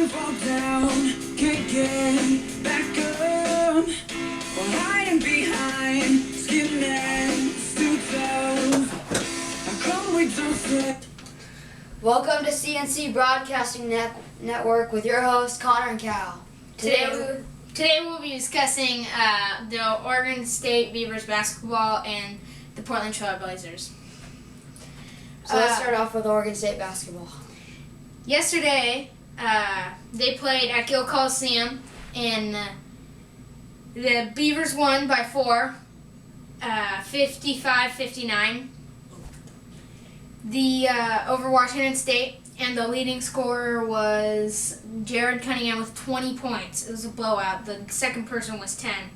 to fall down, can't get back up. While hiding behind skin and toes, I come with those. Welcome to CNC Broadcasting Network with your hosts Connor and Cal. Today we'll be discussing the Oregon State Beavers basketball and the Portland Trail Blazers. So let's start off with Oregon State basketball. Yesterday, they played at Gill Coliseum, and the Beavers won by 4, 55-59. Over Washington State, and the leading scorer was Jared Cunningham with 20 points. It was a blowout. The second person was 10.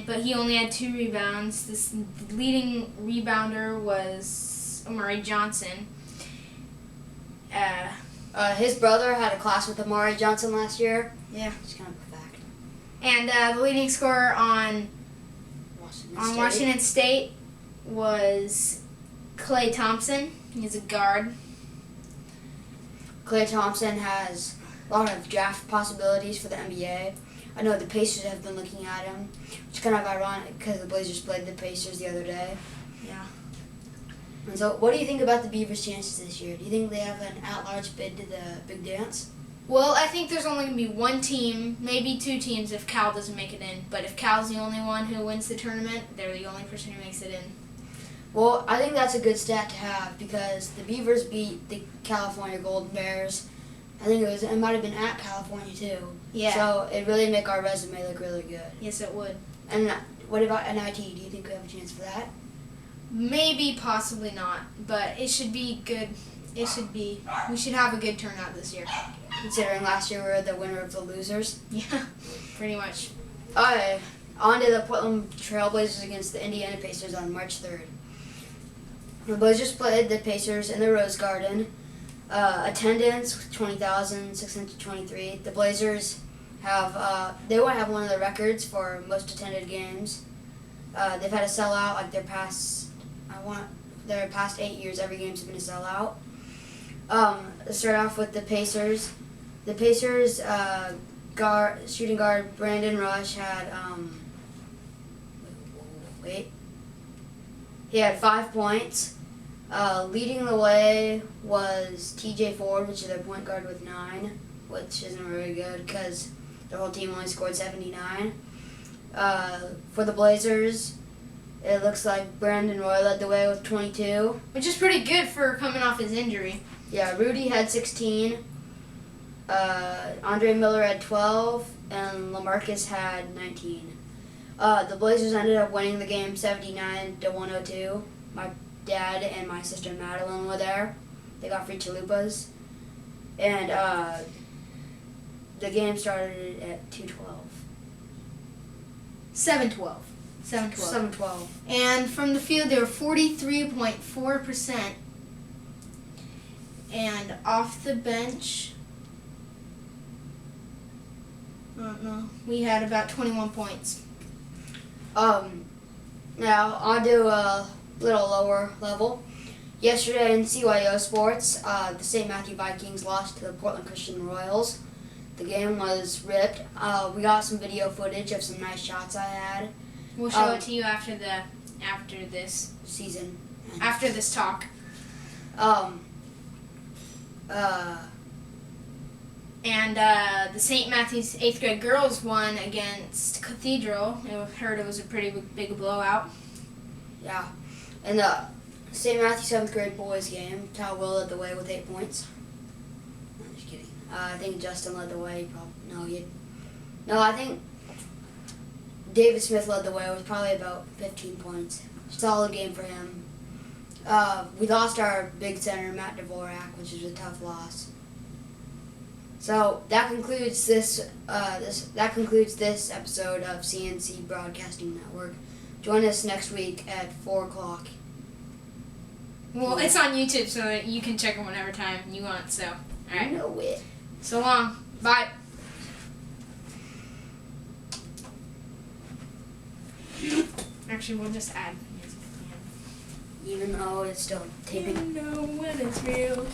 But he only had 2 rebounds. This leading rebounder was Amari Johnson. His brother had a class with Amari Johnson last year. Yeah. It's kind of a fact. And the leading scorer on Washington State was Klay Thompson. He's a guard. Klay Thompson has a lot of draft possibilities for the NBA. I know the Pacers have been looking at him, which is kind of ironic because the Blazers played the Pacers the other day. Yeah. And so, what do you think about the Beavers' chances this year? Do you think they have an at-large bid to the Big Dance? Well, I think there's only going to be one team, maybe 2 teams if Cal doesn't make it in. But if Cal's the only one who wins the tournament, they're the only person who makes it in. Well, I think that's a good stat to have because the Beavers beat the California Golden Bears. I think it might have been at California too. Yeah. So it really make our resume look really good. Yes, it would. And what about NIT? Do you think we have a chance for that? Maybe, possibly not, but it should be good. We should have a good turnout this year. Considering last year we were the winner of the losers. Yeah, pretty much. Alright, on to the Portland Trail Blazers against the Indiana Pacers on March 3rd. The Blazers played the Pacers in the Rose Garden. Attendance 20,623. The Blazers they won't have one of the records for most attended games. They've had a sellout like their past 8 years. Every game's been a sellout. Let's start off with the Pacers. The Pacers shooting guard Brandon Rush had he had 5 points. Leading the way was TJ Ford, which is their point guard with 9, which isn't very good because their whole team only scored 79. For the Blazers, it looks like Brandon Roy led the way with 22. Which is pretty good for coming off his injury. Yeah, Rudy had 16. Andre Miller had 12, and LaMarcus had 19. The Blazers ended up winning the game 79-102. My dad and my sister Madeline were there. They got free chalupas. And the game started at 2:12. 7-12. 7:12. And from the field, they were 43.4%. And off the bench, I don't know, we had about 21 points. Now on to a little lower level. Yesterday in CYO sports, the St. Matthew Vikings lost to the Portland Christian Royals. The game was ripped. We got some video footage of some nice shots I had. We'll show it to you after this season. After this talk. And the St. Matthew's 8th grade girls won against Cathedral. I heard it was a pretty big blowout. Yeah. And the St. Matthew 7th grade boys game, Tal Will led the way with 8 points. I'm just kidding. I think Justin led the way. I think David Smith led the way with probably about 15 points. Solid game for him. We lost our big center, Matt Dvorak, which is a tough loss. So that concludes this episode of CNC Broadcasting Network. Join us next week at 4 o'clock. Well, it's on YouTube, so you can check it whenever time you want. So, all right. You know it. So long. Bye. Actually, we'll just add music at the end. Even though it's still taping. You know when it's real.